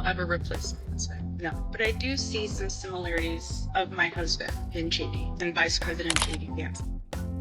ever replace my husband. No. But I do see some similarities of my husband in JD and Vice President JD Vance.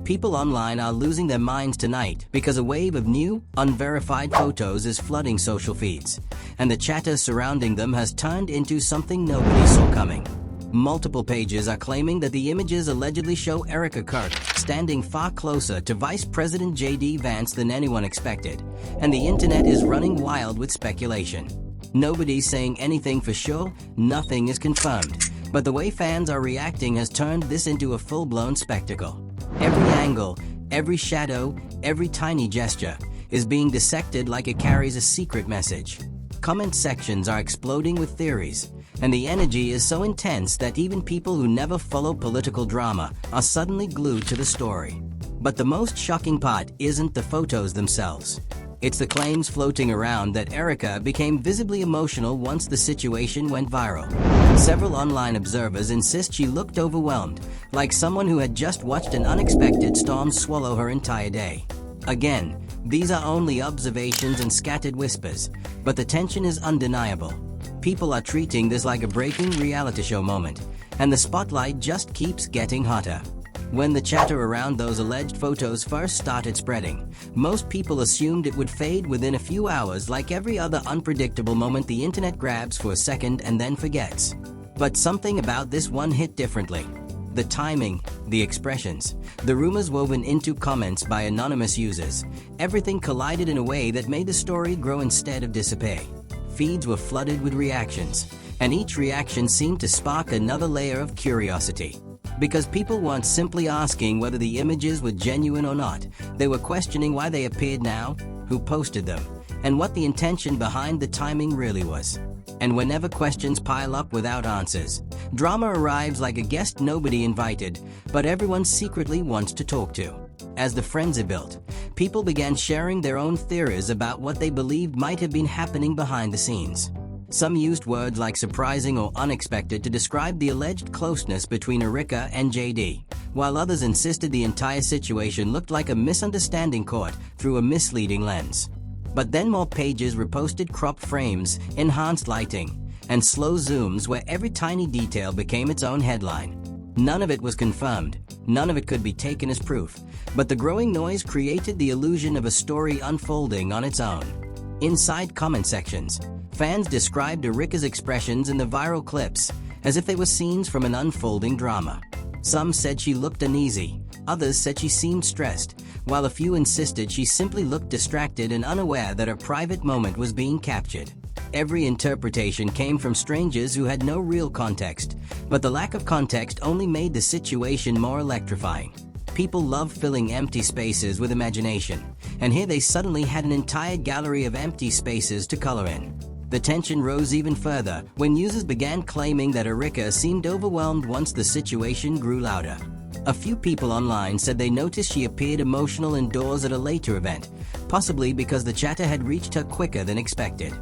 People online are losing their minds tonight because a wave of new, unverified photos is flooding social feeds, and the chatter surrounding them has turned into something nobody saw coming. Multiple pages are claiming that the images allegedly show Erika Kirk standing far closer to Vice President JD Vance than anyone expected, and the internet is running wild with speculation. Nobody's saying anything for sure, nothing is confirmed, but the way fans are reacting has turned this into a full-blown spectacle. Every angle, every shadow, every tiny gesture is being dissected like it carries a secret message. Comment sections are exploding with theories, and the energy is so intense that even people who never follow political drama are suddenly glued to the story. But the most shocking part isn't the photos themselves. It's the claims floating around that Erika became visibly emotional once the situation went viral. Several online observers insist she looked overwhelmed, like someone who had just watched an unexpected storm swallow her entire day. Again, these are only observations and scattered whispers, but the tension is undeniable. People are treating this like a breaking reality show moment, and the spotlight just keeps getting hotter. When the chatter around those alleged photos first started spreading, most people assumed it would fade within a few hours like every other unpredictable moment the internet grabs for a second and then forgets. But something about this one hit differently. The timing, the expressions, the rumors woven into comments by anonymous users, everything collided in a way that made the story grow instead of disappear. Feeds were flooded with reactions, and each reaction seemed to spark another layer of curiosity. Because people weren't simply asking whether the images were genuine or not, they were questioning why they appeared now, who posted them, and what the intention behind the timing really was. And whenever questions pile up without answers, drama arrives like a guest nobody invited, but everyone secretly wants to talk to. As the frenzy built, people began sharing their own theories about what they believed might have been happening behind the scenes. Some used words like surprising or unexpected to describe the alleged closeness between Erika and JD, while others insisted the entire situation looked like a misunderstanding caught through a misleading lens. But then more pages reposted cropped frames, enhanced lighting, and slow zooms where every tiny detail became its own headline. None of it was confirmed, none of it could be taken as proof, but the growing noise created the illusion of a story unfolding on its own. Inside comment sections, fans described Erika's expressions in the viral clips as if they were scenes from an unfolding drama. Some said she looked uneasy, others said she seemed stressed, while a few insisted she simply looked distracted and unaware that her private moment was being captured. Every interpretation came from strangers who had no real context, but the lack of context only made the situation more electrifying. People love filling empty spaces with imagination, and here they suddenly had an entire gallery of empty spaces to color in. The tension rose even further when users began claiming that Erika seemed overwhelmed once the situation grew louder. A few people online said they noticed she appeared emotional indoors at a later event, possibly because the chatter had reached her quicker than expected.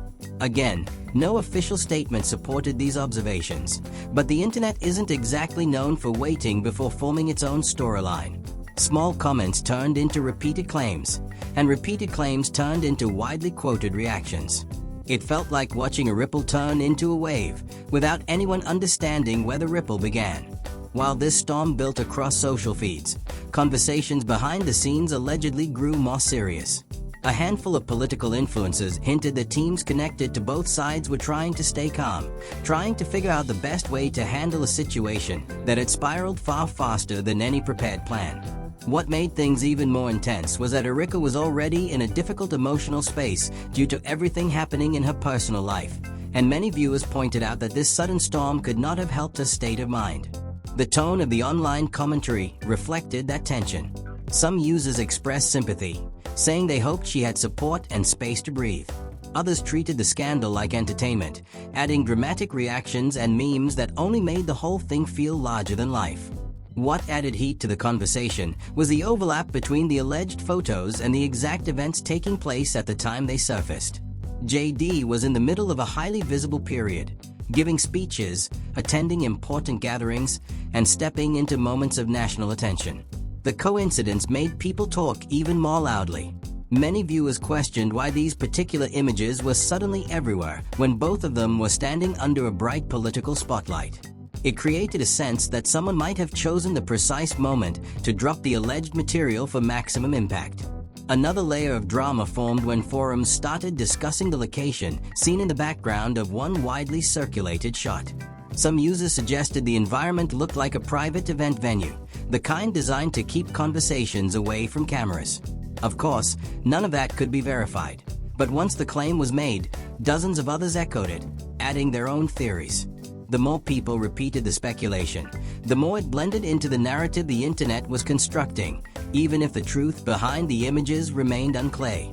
Again, no official statement supported these observations, but the internet isn't exactly known for waiting before forming its own storyline. Small comments turned into repeated claims, and repeated claims turned into widely quoted reactions. It felt like watching a ripple turn into a wave, without anyone understanding where the ripple began. While this storm built across social feeds, conversations behind the scenes allegedly grew more serious. A handful of political influencers hinted that teams connected to both sides were trying to stay calm, trying to figure out the best way to handle a situation that had spiraled far faster than any prepared plan. What made things even more intense was that Erika was already in a difficult emotional space due to everything happening in her personal life, and many viewers pointed out that this sudden storm could not have helped her state of mind. The tone of the online commentary reflected that tension. Some users expressed sympathy, saying they hoped she had support and space to breathe. Others treated the scandal like entertainment, adding dramatic reactions and memes that only made the whole thing feel larger than life. What added heat to the conversation was the overlap between the alleged photos and the exact events taking place at the time they surfaced. JD was in the middle of a highly visible period, giving speeches, attending important gatherings, and stepping into moments of national attention. The coincidence made people talk even more loudly. Many viewers questioned why these particular images were suddenly everywhere when both of them were standing under a bright political spotlight. It created a sense that someone might have chosen the precise moment to drop the alleged material for maximum impact. Another layer of drama formed when forums started discussing the location seen in the background of one widely circulated shot. Some users suggested the environment looked like a private event venue, the kind designed to keep conversations away from cameras. Of course, none of that could be verified. But once the claim was made, dozens of others echoed it, adding their own theories. The more people repeated the speculation, the more it blended into the narrative the internet was constructing, even if the truth behind the images remained unclear.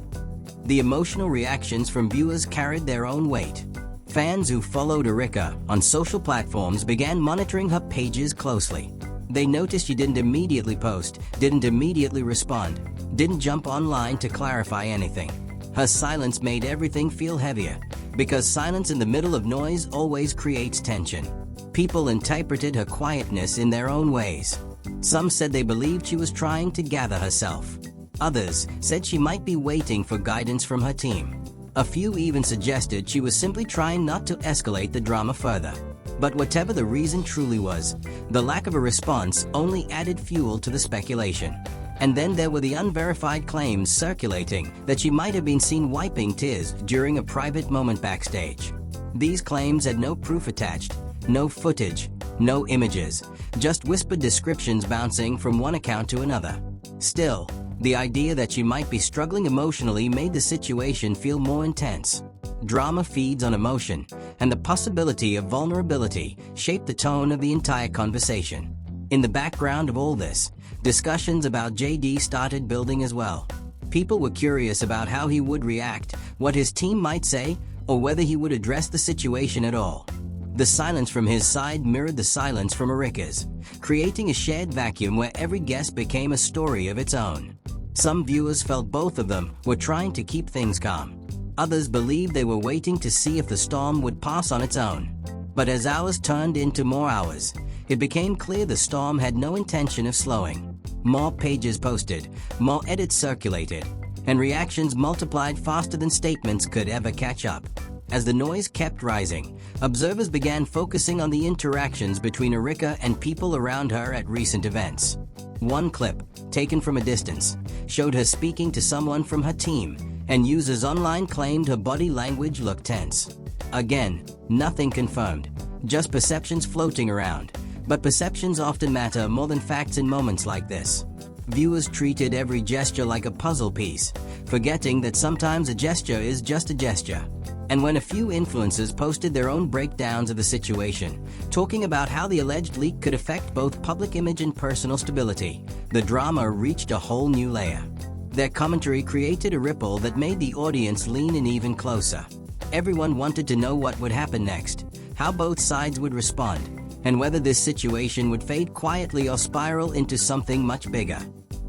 The emotional reactions from viewers carried their own weight. Fans who followed Erika on social platforms began monitoring her pages closely. They noticed she didn't immediately post, didn't immediately respond, didn't jump online to clarify anything. Her silence made everything feel heavier, because silence in the middle of noise always creates tension. People interpreted her quietness in their own ways. Some said they believed she was trying to gather herself. Others said she might be waiting for guidance from her team. A few even suggested she was simply trying not to escalate the drama further. But whatever the reason truly was, the lack of a response only added fuel to the speculation. And then there were the unverified claims circulating that she might have been seen wiping tears during a private moment backstage. These claims had no proof attached, no footage, no images, just whispered descriptions bouncing from one account to another. Still, the idea that she might be struggling emotionally made the situation feel more intense. Drama feeds on emotion, and the possibility of vulnerability shaped the tone of the entire conversation. In the background of all this, discussions about JD started building as well. People were curious about how he would react, what his team might say, or whether he would address the situation at all. The silence from his side mirrored the silence from Erika's, creating a shared vacuum where every guest became a story of its own. Some viewers felt both of them were trying to keep things calm. Others believed they were waiting to see if the storm would pass on its own. But as hours turned into more hours, it became clear the storm had no intention of slowing. More pages posted, more edits circulated, and reactions multiplied faster than statements could ever catch up. As the noise kept rising, observers began focusing on the interactions between Erika and people around her at recent events. One clip, taken from a distance, showed her speaking to someone from her team, and users online claimed her body language looked tense. Again, nothing confirmed, just perceptions floating around. But perceptions often matter more than facts in moments like this. Viewers treated every gesture like a puzzle piece, forgetting that sometimes a gesture is just a gesture. And when a few influencers posted their own breakdowns of the situation, talking about how the alleged leak could affect both public image and personal stability, the drama reached a whole new layer. Their commentary created a ripple that made the audience lean in even closer. Everyone wanted to know what would happen next, how both sides would respond, and whether this situation would fade quietly or spiral into something much bigger.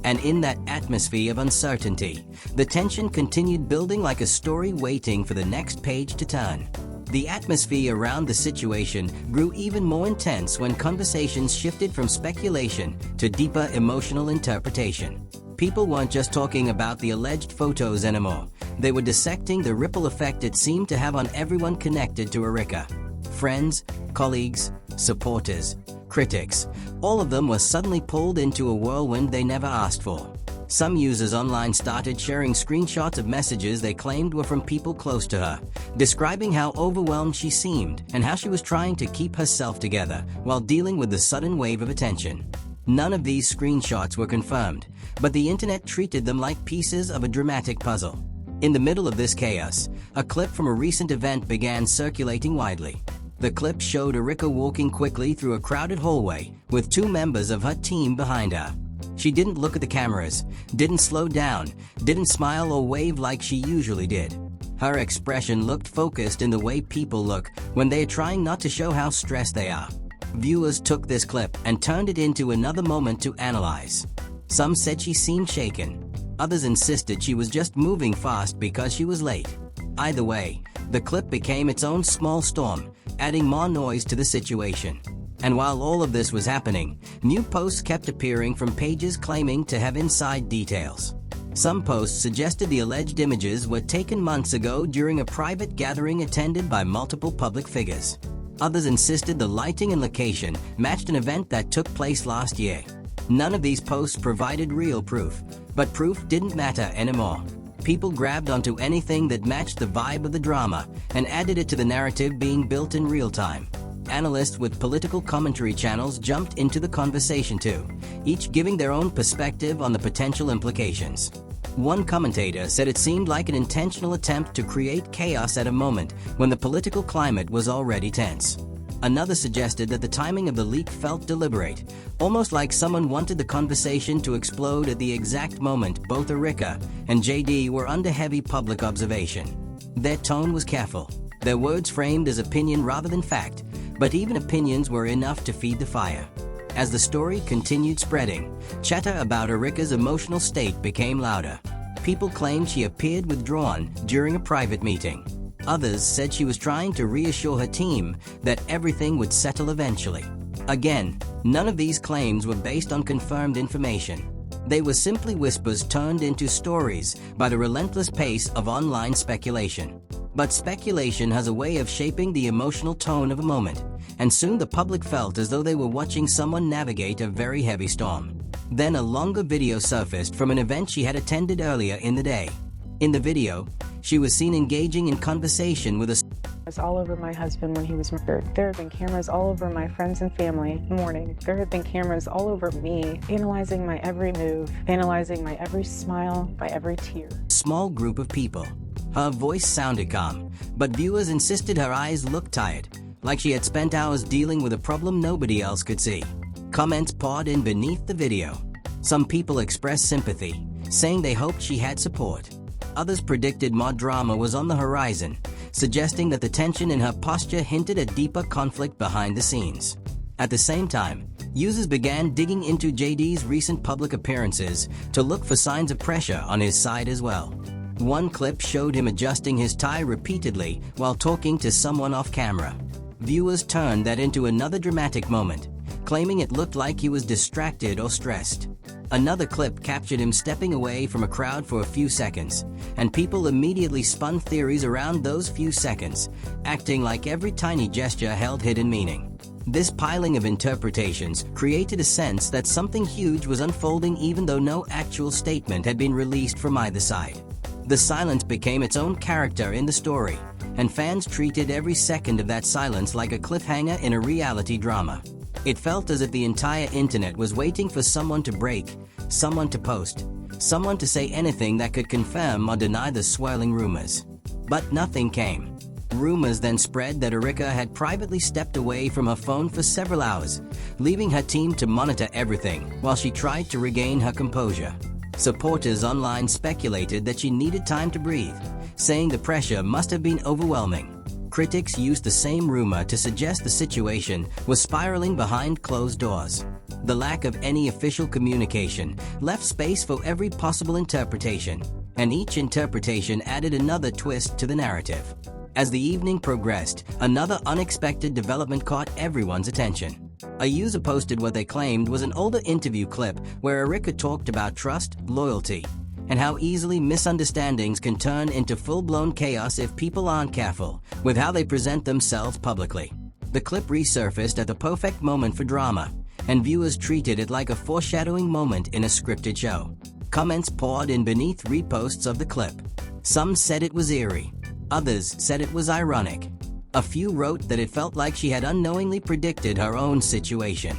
And in that atmosphere of uncertainty, the tension continued building like a story waiting for the next page to turn. The atmosphere around the situation grew even more intense when conversations shifted from speculation to deeper emotional interpretation. People weren't just talking about the alleged photos anymore. They were dissecting the ripple effect it seemed to have on everyone connected to Erika. Friends, colleagues, supporters, critics, all of them were suddenly pulled into a whirlwind they never asked for. Some users online started sharing screenshots of messages they claimed were from people close to her, describing how overwhelmed she seemed and how she was trying to keep herself together while dealing with the sudden wave of attention. None of these screenshots were confirmed, but the internet treated them like pieces of a dramatic puzzle. In the middle of this chaos, a clip from a recent event began circulating widely. The clip showed Erika walking quickly through a crowded hallway with two members of her team behind her. She didn't look at the cameras, didn't slow down, didn't smile or wave like she usually did. Her expression looked focused in the way people look when they are trying not to show how stressed they are. Viewers took this clip and turned it into another moment to analyze. Some said she seemed shaken. Others insisted she was just moving fast because she was late. Either way, the clip became its own small storm, adding more noise to the situation. And while all of this was happening, new posts kept appearing from pages claiming to have inside details. Some posts suggested the alleged images were taken months ago during a private gathering attended by multiple public figures. Others insisted the lighting and location matched an event that took place last year. None of these posts provided real proof, but proof didn't matter anymore. People grabbed onto anything that matched the vibe of the drama and added it to the narrative being built in real time. Analysts with political commentary channels jumped into the conversation too, each giving their own perspective on the potential implications. One commentator said it seemed like an intentional attempt to create chaos at a moment when the political climate was already tense. Another suggested that the timing of the leak felt deliberate, almost like someone wanted the conversation to explode at the exact moment both Erika and JD were under heavy public observation. Their tone was careful, their words framed as opinion rather than fact, but even opinions were enough to feed the fire. As the story continued spreading, chatter about Erika's emotional state became louder. People claimed she appeared withdrawn during a private meeting. Others said she was trying to reassure her team that everything would settle eventually. Again, none of these claims were based on confirmed information. They were simply whispers turned into stories by the relentless pace of online speculation. But speculation has a way of shaping the emotional tone of a moment, and soon the public felt as though they were watching someone navigate a very heavy storm. Then a longer video surfaced from an event she had attended earlier in the day. In the video, she was seen engaging in conversation with a Cameras all over my husband when he was murdered. There have been cameras all over my friends and family mourning. There have been cameras all over me, analyzing my every move, analyzing my every smile, my every tear. small group of people. Her voice sounded calm, but viewers insisted her eyes looked tired, like she had spent hours dealing with a problem nobody else could see. Comments poured in beneath the video. Some people expressed sympathy, saying they hoped she had support. Others predicted more drama was on the horizon, suggesting that the tension in her posture hinted at deeper conflict behind the scenes. At the same time, users began digging into JD's recent public appearances to look for signs of pressure on his side as well. One clip showed him adjusting his tie repeatedly while talking to someone off camera. Viewers turned that into another dramatic moment, claiming it looked like he was distracted or stressed. Another clip captured him stepping away from a crowd for a few seconds, and people immediately spun theories around those few seconds, acting like every tiny gesture held hidden meaning. This piling of interpretations created a sense that something huge was unfolding even though no actual statement had been released from either side. The silence became its own character in the story, and fans treated every second of that silence like a cliffhanger in a reality drama. It felt as if the entire internet was waiting for someone to break, someone to post, someone to say anything that could confirm or deny the swirling rumors. But nothing came. Rumors then spread that Erika had privately stepped away from her phone for several hours, leaving her team to monitor everything while she tried to regain her composure. Supporters online speculated that she needed time to breathe, saying the pressure must have been overwhelming. Critics used the same rumor to suggest the situation was spiraling behind closed doors. The lack of any official communication left space for every possible interpretation, and each interpretation added another twist to the narrative. As the evening progressed, another unexpected development caught everyone's attention. A user posted what they claimed was an older interview clip where Erika talked about trust, loyalty, and how easily misunderstandings can turn into full-blown chaos if people aren't careful with how they present themselves publicly. The clip resurfaced at the perfect moment for drama, and viewers treated it like a foreshadowing moment in a scripted show. Comments poured in beneath reposts of the clip. Some said it was eerie. Others said it was ironic. A few wrote that it felt like she had unknowingly predicted her own situation.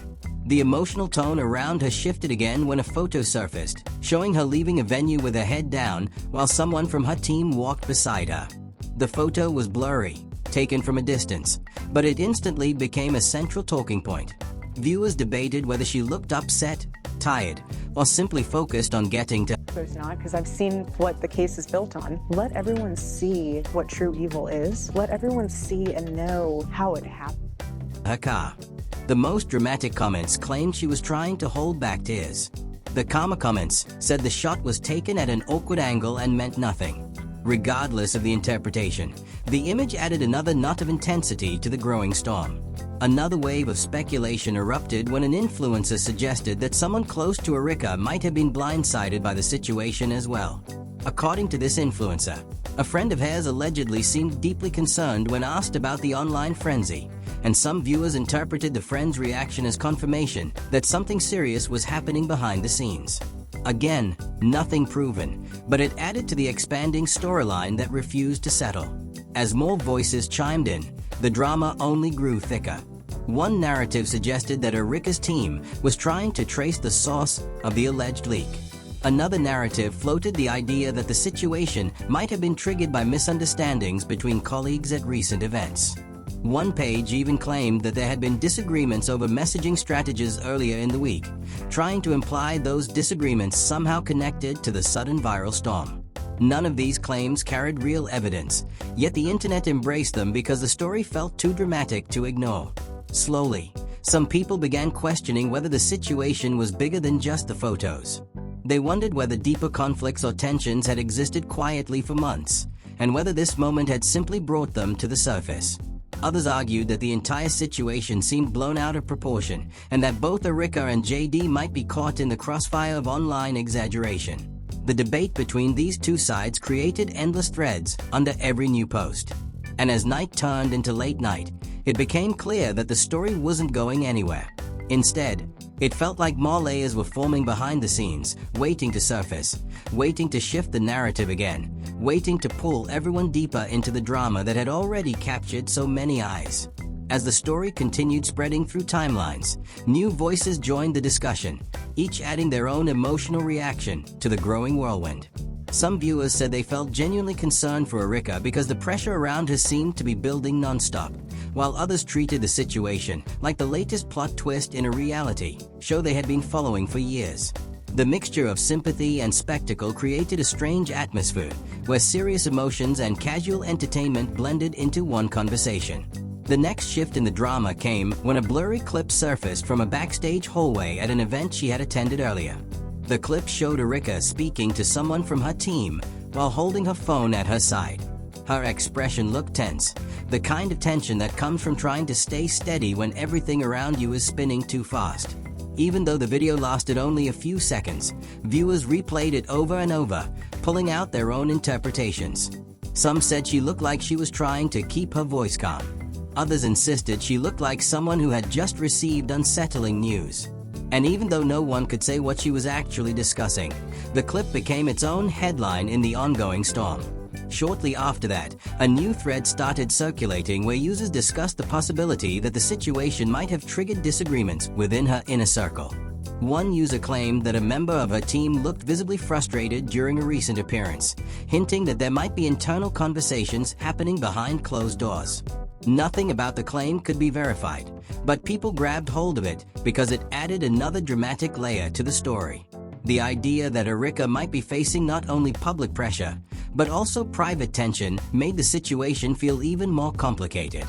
The emotional tone around her shifted again when a photo surfaced, showing her leaving a venue with her head down while someone from her team walked beside her. The photo was blurry, taken from a distance, but it instantly became a central talking point. Viewers debated whether she looked upset, tired, or simply focused on getting to. There's not, because I've seen what the case is built on. Let everyone see what true evil is. Let everyone see and know how it happened. Her car. The most dramatic comments claimed she was trying to hold back tears. The calmer comments said the shot was taken at an awkward angle and meant nothing. Regardless of the interpretation, the image added another knot of intensity to the growing storm. Another wave of speculation erupted when an influencer suggested that someone close to Erika might have been blindsided by the situation as well. According to this influencer, a friend of hers allegedly seemed deeply concerned when asked about the online frenzy, and some viewers interpreted the friend's reaction as confirmation that something serious was happening behind the scenes. Again, nothing proven, but it added to the expanding storyline that refused to settle. As more voices chimed in, the drama only grew thicker. One narrative suggested that Erika's team was trying to trace the source of the alleged leak. Another narrative floated the idea that the situation might have been triggered by misunderstandings between colleagues at recent events. One page even claimed that there had been disagreements over messaging strategies earlier in the week, trying to imply those disagreements somehow connected to the sudden viral storm. None of these claims carried real evidence, yet the internet embraced them because the story felt too dramatic to ignore. Slowly, some people began questioning whether the situation was bigger than just the photos. They wondered whether deeper conflicts or tensions had existed quietly for months, and whether this moment had simply brought them to the surface. Others argued that the entire situation seemed blown out of proportion, and that both Erika and JD might be caught in the crossfire of online exaggeration. The debate between these two sides created endless threads under every new post. And as night turned into late night, it became clear that the story wasn't going anywhere. Instead, it felt like more layers were forming behind the scenes, waiting to surface, waiting to shift the narrative again, waiting to pull everyone deeper into the drama that had already captured so many eyes. As the story continued spreading through timelines, new voices joined the discussion, each adding their own emotional reaction to the growing whirlwind. Some viewers said they felt genuinely concerned for Erika because the pressure around her seemed to be building non-stop, while others treated the situation like the latest plot twist in a reality show they had been following for years. The mixture of sympathy and spectacle created a strange atmosphere where serious emotions and casual entertainment blended into one conversation. The next shift in the drama came when a blurry clip surfaced from a backstage hallway at an event she had attended earlier. The clip showed Erika speaking to someone from her team while holding her phone at her side. Her expression looked tense, the kind of tension that comes from trying to stay steady when everything around you is spinning too fast. Even though the video lasted only a few seconds, viewers replayed it over and over, pulling out their own interpretations. Some said she looked like she was trying to keep her voice calm. Others insisted she looked like someone who had just received unsettling news. And even though no one could say what she was actually discussing, the clip became its own headline in the ongoing storm. Shortly after that, a new thread started circulating where users discussed the possibility that the situation might have triggered disagreements within her inner circle. One user claimed that a member of her team looked visibly frustrated during a recent appearance, hinting that there might be internal conversations happening behind closed doors. Nothing about the claim could be verified, but people grabbed hold of it because it added another dramatic layer to the story. The idea that Erika might be facing not only public pressure, but also private tension made the situation feel even more complicated.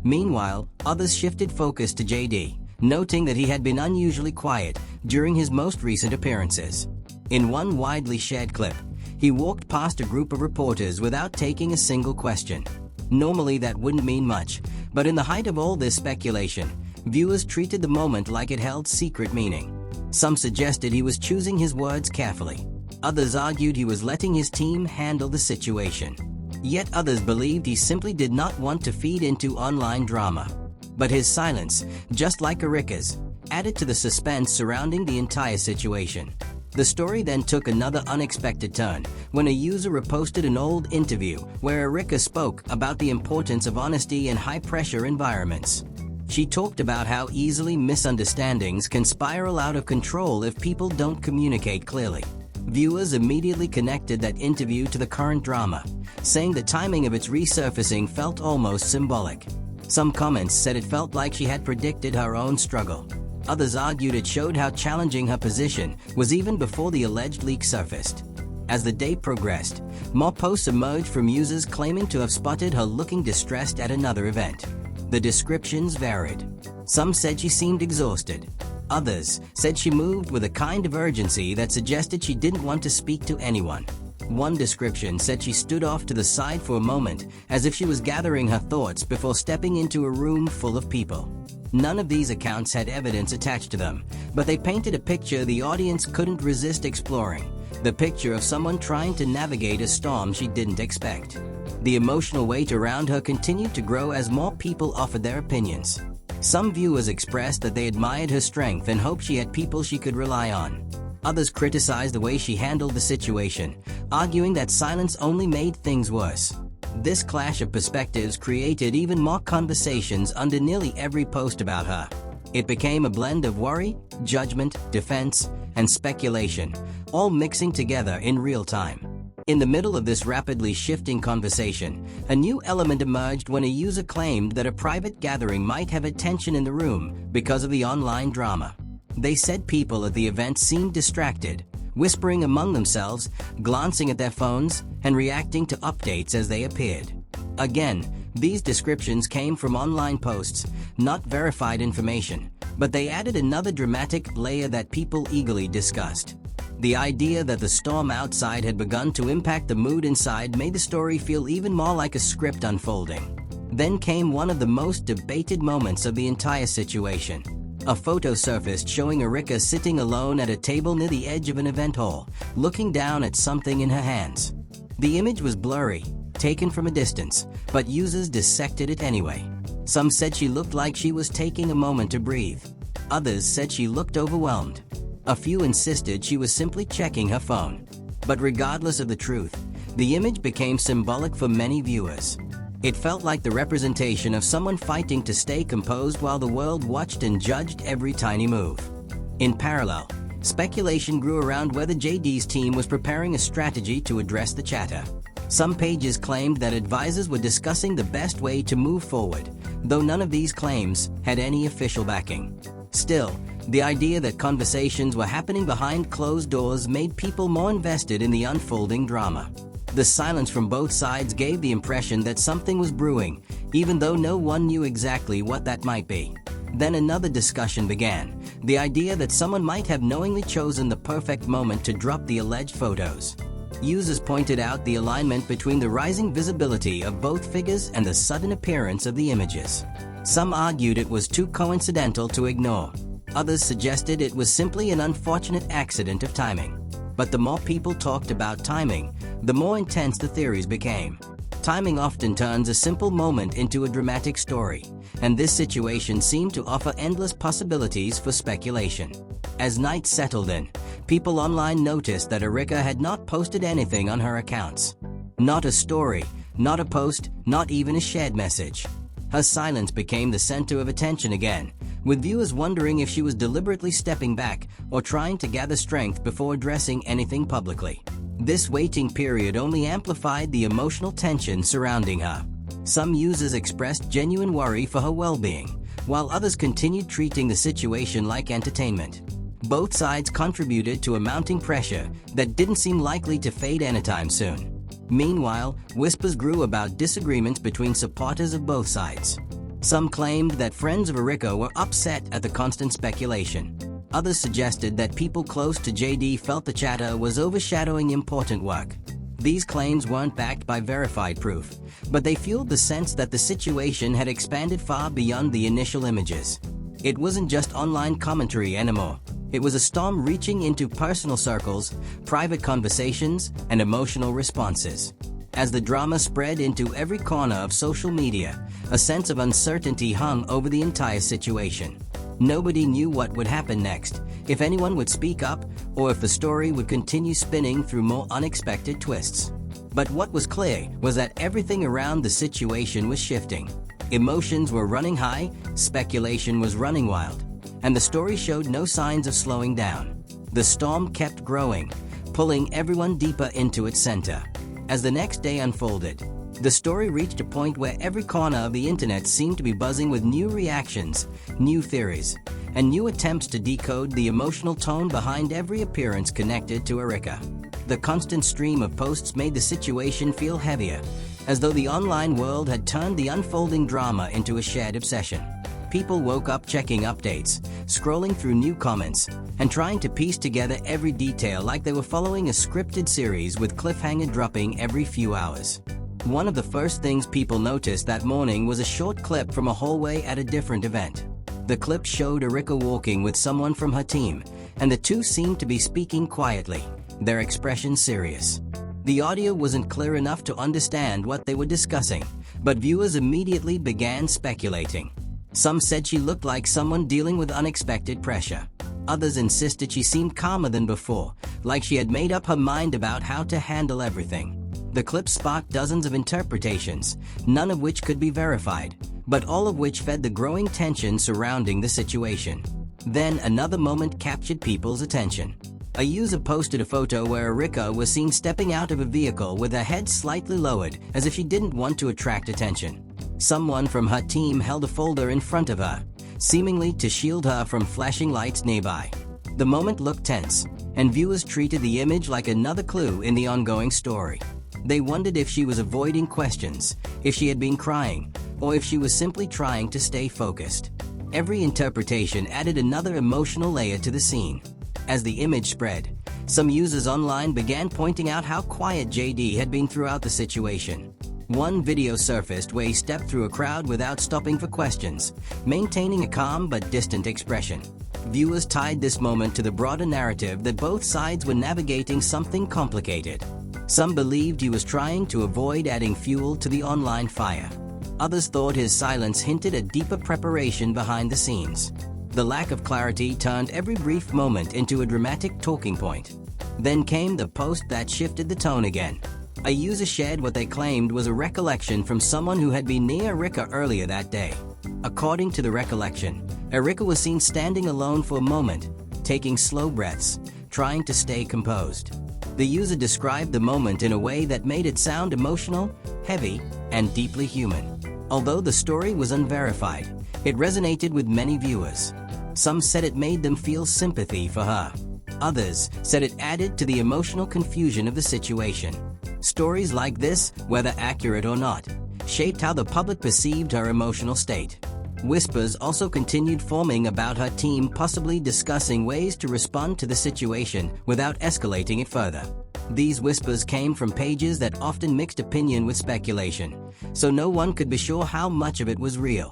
Meanwhile, others shifted focus to JD, noting that he had been unusually quiet during his most recent appearances. In one widely shared clip, he walked past a group of reporters without taking a single question. Normally that wouldn't mean much, but in the height of all this speculation, viewers treated the moment like it held secret meaning. Some suggested he was choosing his words carefully. Others argued he was letting his team handle the situation. Yet others believed he simply did not want to feed into online drama. But his silence, just like Erika's, added to the suspense surrounding the entire situation. The story then took another unexpected turn when a user reposted an old interview where Erika spoke about the importance of honesty in high-pressure environments. She talked about how easily misunderstandings can spiral out of control if people don't communicate clearly. Viewers immediately connected that interview to the current drama, saying the timing of its resurfacing felt almost symbolic. Some comments said it felt like she had predicted her own struggle. Others argued it showed how challenging her position was even before the alleged leak surfaced. As the day progressed, more posts emerged from users claiming to have spotted her looking distressed at another event. The descriptions varied. Some said she seemed exhausted. Others said she moved with a kind of urgency that suggested she didn't want to speak to anyone. One description said she stood off to the side for a moment as if she was gathering her thoughts before stepping into a room full of people. None of these accounts had evidence attached to them, but they painted a picture the audience couldn't resist exploring, the picture of someone trying to navigate a storm she didn't expect. The emotional weight around her continued to grow as more people offered their opinions. Some viewers expressed that they admired her strength and hoped she had people she could rely on. Others criticized the way she handled the situation, arguing that silence only made things worse. This clash of perspectives created even more conversations under nearly every post about her. It became a blend of worry, judgment, defense, and speculation, all mixing together in real time. In the middle of this rapidly shifting conversation, a new element emerged when a user claimed that a private gathering might have attention in the room because of the online drama. They said people at the event seemed distracted, whispering among themselves, glancing at their phones, and reacting to updates as they appeared. Again, these descriptions came from online posts, not verified information, but they added another dramatic layer that people eagerly discussed. The idea that the storm outside had begun to impact the mood inside made the story feel even more like a script unfolding. Then came one of the most debated moments of the entire situation. A photo surfaced showing Erika sitting alone at a table near the edge of an event hall, looking down at something in her hands. The image was blurry, taken from a distance, but users dissected it anyway. Some said she looked like she was taking a moment to breathe. Others said she looked overwhelmed. A few insisted she was simply checking her phone. But regardless of the truth, the image became symbolic for many viewers. It felt like the representation of someone fighting to stay composed while the world watched and judged every tiny move. In parallel, speculation grew around whether JD's team was preparing a strategy to address the chatter. Some pages claimed that advisors were discussing the best way to move forward, though none of these claims had any official backing. Still, the idea that conversations were happening behind closed doors made people more invested in the unfolding drama. The silence from both sides gave the impression that something was brewing, even though no one knew exactly what that might be. Then another discussion began, the idea that someone might have knowingly chosen the perfect moment to drop the alleged photos. Users pointed out the alignment between the rising visibility of both figures and the sudden appearance of the images. Some argued it was too coincidental to ignore. Others suggested it was simply an unfortunate accident of timing. But the more people talked about timing, the more intense the theories became. Timing often turns a simple moment into a dramatic story, and this situation seemed to offer endless possibilities for speculation. As night settled in, people online noticed that Erika had not posted anything on her accounts. Not a story, not a post, not even a shared message. Her silence became the center of attention again, with viewers wondering if she was deliberately stepping back or trying to gather strength before addressing anything publicly. This waiting period only amplified the emotional tension surrounding her. Some users expressed genuine worry for her well-being, while others continued treating the situation like entertainment. Both sides contributed to a mounting pressure that didn't seem likely to fade anytime soon. Meanwhile, whispers grew about disagreements between supporters of both sides. Some claimed that friends of Erika were upset at the constant speculation. Others suggested that people close to JD felt the chatter was overshadowing important work. These claims weren't backed by verified proof, but they fueled the sense that the situation had expanded far beyond the initial images. It wasn't just online commentary anymore. It was a storm reaching into personal circles, private conversations, and emotional responses. As the drama spread into every corner of social media, a sense of uncertainty hung over the entire situation. Nobody knew what would happen next, if anyone would speak up, or if the story would continue spinning through more unexpected twists. But what was clear was that everything around the situation was shifting. Emotions were running high, speculation was running wild, and the story showed no signs of slowing down. The storm kept growing, pulling everyone deeper into its center. As the next day unfolded, the story reached a point where every corner of the internet seemed to be buzzing with new reactions, new theories, and new attempts to decode the emotional tone behind every appearance connected to Erika. The constant stream of posts made the situation feel heavier, as though the online world had turned the unfolding drama into a shared obsession. People woke up checking updates, scrolling through new comments, and trying to piece together every detail like they were following a scripted series with cliffhanger dropping every few hours. One of the first things people noticed that morning was a short clip from a hallway at a different event. The clip showed Erika walking with someone from her team, and the two seemed to be speaking quietly, their expressions serious. The audio wasn't clear enough to understand what they were discussing, but viewers immediately began speculating. Some said she looked like someone dealing with unexpected pressure. Others insisted she seemed calmer than before, like she had made up her mind about how to handle everything. The clip sparked dozens of interpretations, none of which could be verified, but all of which fed the growing tension surrounding the situation. Then another moment captured people's attention. A user posted a photo where Erika was seen stepping out of a vehicle with her head slightly lowered, as if she didn't want to attract attention. Someone from her team held a folder in front of her, seemingly to shield her from flashing lights nearby. The moment looked tense, and viewers treated the image like another clue in the ongoing story. They wondered if she was avoiding questions, if she had been crying, or if she was simply trying to stay focused. Every interpretation added another emotional layer to the scene. As the image spread, some users online began pointing out how quiet JD had been throughout the situation. One video surfaced where he stepped through a crowd without stopping for questions, maintaining a calm but distant expression. Viewers tied this moment to the broader narrative that both sides were navigating something complicated. Some believed he was trying to avoid adding fuel to the online fire. Others thought his silence hinted at deeper preparation behind the scenes. The lack of clarity turned every brief moment into a dramatic talking point. Then came the post that shifted the tone again. A user shared what they claimed was a recollection from someone who had been near Erika earlier that day. According to the recollection, Erika was seen standing alone for a moment, taking slow breaths, trying to stay composed. The user described the moment in a way that made it sound emotional, heavy, and deeply human. Although the story was unverified, it resonated with many viewers. Some said it made them feel sympathy for her. Others said it added to the emotional confusion of the situation. Stories like this, whether accurate or not, shaped how the public perceived her emotional state. Whispers also continued forming about her team possibly discussing ways to respond to the situation without escalating it further. These whispers came from pages that often mixed opinion with speculation, so no one could be sure how much of it was real.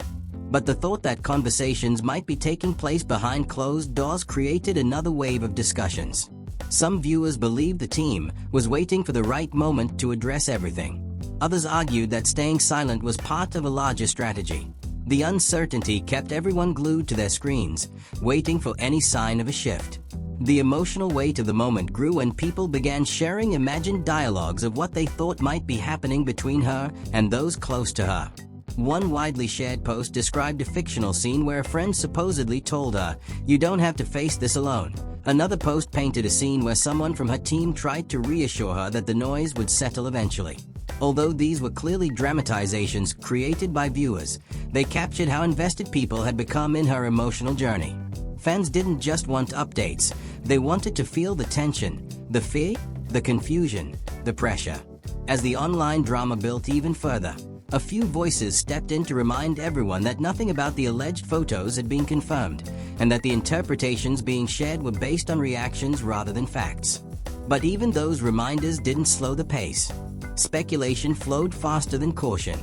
But the thought that conversations might be taking place behind closed doors created another wave of discussions. Some viewers believed the team was waiting for the right moment to address everything. Others argued that staying silent was part of a larger strategy. The uncertainty kept everyone glued to their screens, waiting for any sign of a shift. The emotional weight of the moment grew when people began sharing imagined dialogues of what they thought might be happening between her and those close to her. One widely shared post described a fictional scene where a friend supposedly told her, "You don't have to face this alone." Another post painted a scene where someone from her team tried to reassure her that the noise would settle eventually. Although these were clearly dramatizations created by viewers, they captured how invested people had become in her emotional journey. Fans didn't just want updates, they wanted to feel the tension, the fear, the confusion, the pressure. As the online drama built even further, a few voices stepped in to remind everyone that nothing about the alleged photos had been confirmed, and that the interpretations being shared were based on reactions rather than facts. But even those reminders didn't slow the pace. Speculation flowed faster than caution.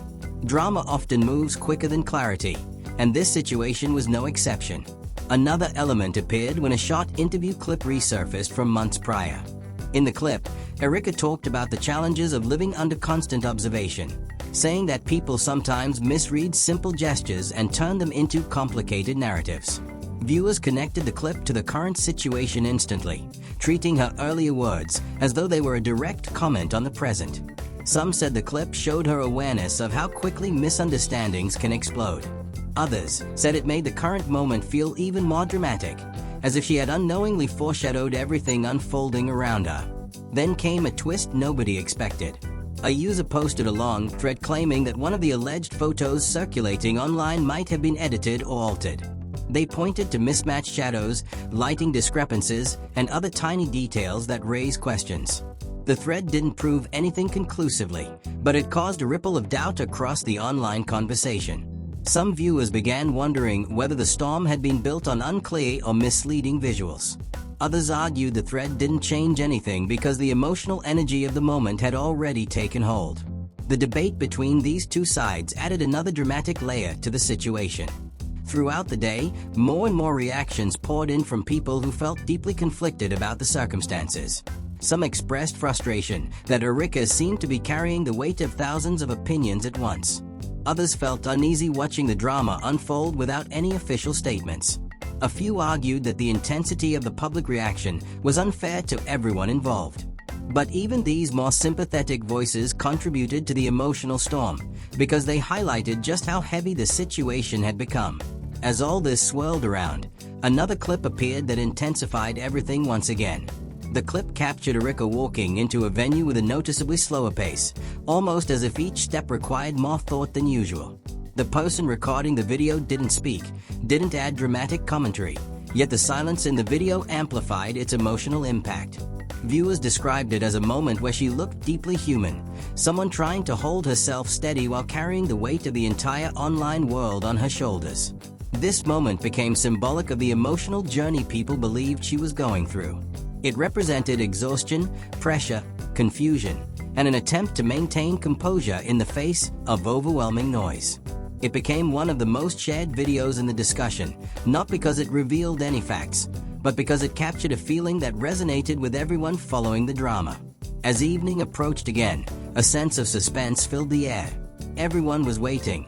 Drama often moves quicker than clarity, and this situation was no exception. Another element appeared when a short interview clip resurfaced from months prior. In the clip, Erika talked about the challenges of living under constant observation, saying that people sometimes misread simple gestures and turn them into complicated narratives. Viewers connected the clip to the current situation instantly, treating her earlier words as though they were a direct comment on the present. Some said the clip showed her awareness of how quickly misunderstandings can explode. Others said it made the current moment feel even more dramatic, as if she had unknowingly foreshadowed everything unfolding around her. Then came a twist nobody expected. A user posted a long thread claiming that one of the alleged photos circulating online might have been edited or altered. They pointed to mismatched shadows, lighting discrepancies, and other tiny details that raise questions. The thread didn't prove anything conclusively, but it caused a ripple of doubt across the online conversation. Some viewers began wondering whether the storm had been built on unclear or misleading visuals. Others argued the thread didn't change anything because the emotional energy of the moment had already taken hold. The debate between these two sides added another dramatic layer to the situation. Throughout the day, more and more reactions poured in from people who felt deeply conflicted about the circumstances. Some expressed frustration that Erika seemed to be carrying the weight of thousands of opinions at once. Others felt uneasy watching the drama unfold without any official statements. A few argued that the intensity of the public reaction was unfair to everyone involved. But even these more sympathetic voices contributed to the emotional storm because they highlighted just how heavy the situation had become. As all this swirled around, another clip appeared that intensified everything once again. The clip captured Erika walking into a venue with a noticeably slower pace, almost as if each step required more thought than usual. The person recording the video didn't speak, didn't add dramatic commentary, yet the silence in the video amplified its emotional impact. Viewers described it as a moment where she looked deeply human, someone trying to hold herself steady while carrying the weight of the entire online world on her shoulders. This moment became symbolic of the emotional journey people believed she was going through. It represented exhaustion, pressure, confusion, and an attempt to maintain composure in the face of overwhelming noise. It became one of the most shared videos in the discussion, not because it revealed any facts, but because it captured a feeling that resonated with everyone following the drama. As evening approached again, a sense of suspense filled the air. Everyone was waiting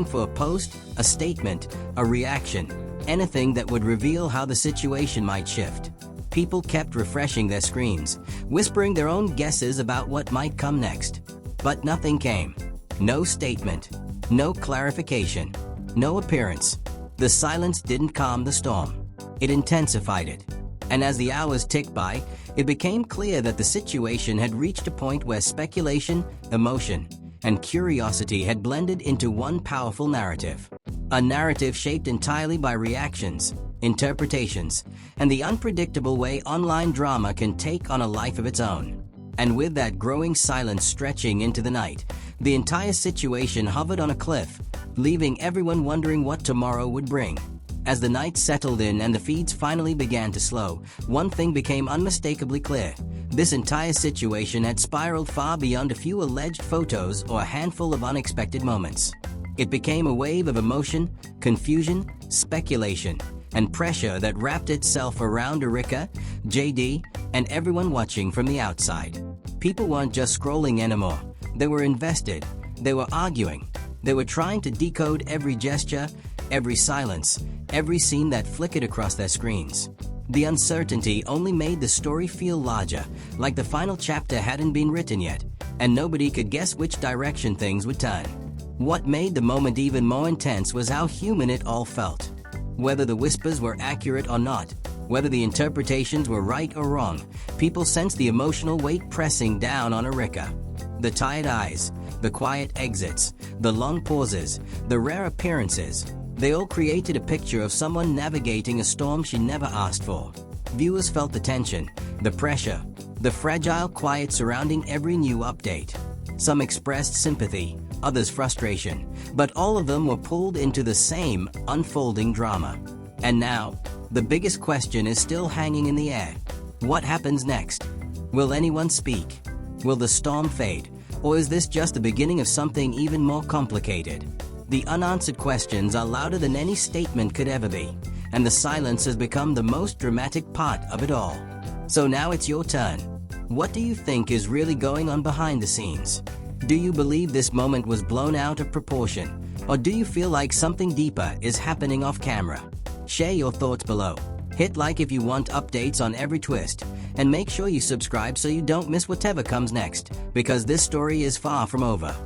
for a post, a statement, a reaction, anything that would reveal how the situation might shift. People kept refreshing their screens, whispering their own guesses about what might come next. But nothing came. No statement, no clarification, no appearance. The silence didn't calm the storm. It intensified it. And as the hours ticked by, it became clear that the situation had reached a point where speculation, emotion, and curiosity had blended into one powerful narrative. A narrative shaped entirely by reactions, interpretations, and the unpredictable way online drama can take on a life of its own. And with that growing silence stretching into the night, the entire situation hovered on a cliff, leaving everyone wondering what tomorrow would bring. As the night settled in and the feeds finally began to slow, one thing became unmistakably clear. This entire situation had spiraled far beyond a few alleged photos or a handful of unexpected moments. It became a wave of emotion, confusion, speculation, and pressure that wrapped itself around Erika, JD, and everyone watching from the outside. People weren't just scrolling anymore. They were invested. They were arguing. They were trying to decode every gesture, every silence, every scene that flickered across their screens. The uncertainty only made the story feel larger, like the final chapter hadn't been written yet, and nobody could guess which direction things would turn. What made the moment even more intense was how human it all felt. Whether the whispers were accurate or not, whether the interpretations were right or wrong, people sensed the emotional weight pressing down on Erika. The tired eyes, the quiet exits, the long pauses, the rare appearances, they all created a picture of someone navigating a storm she never asked for. Viewers felt the tension, the pressure, the fragile quiet surrounding every new update. Some expressed sympathy, others frustration, but all of them were pulled into the same unfolding drama. And now, the biggest question is still hanging in the air. What happens next? Will anyone speak? Will the storm fade? Or is this just the beginning of something even more complicated? The unanswered questions are louder than any statement could ever be, and the silence has become the most dramatic part of it all. So now it's your turn. What do you think is really going on behind the scenes? Do you believe this moment was blown out of proportion? Or do you feel like something deeper is happening off camera? Share your thoughts below. Hit like if you want updates on every twist, and make sure you subscribe so you don't miss whatever comes next, because this story is far from over.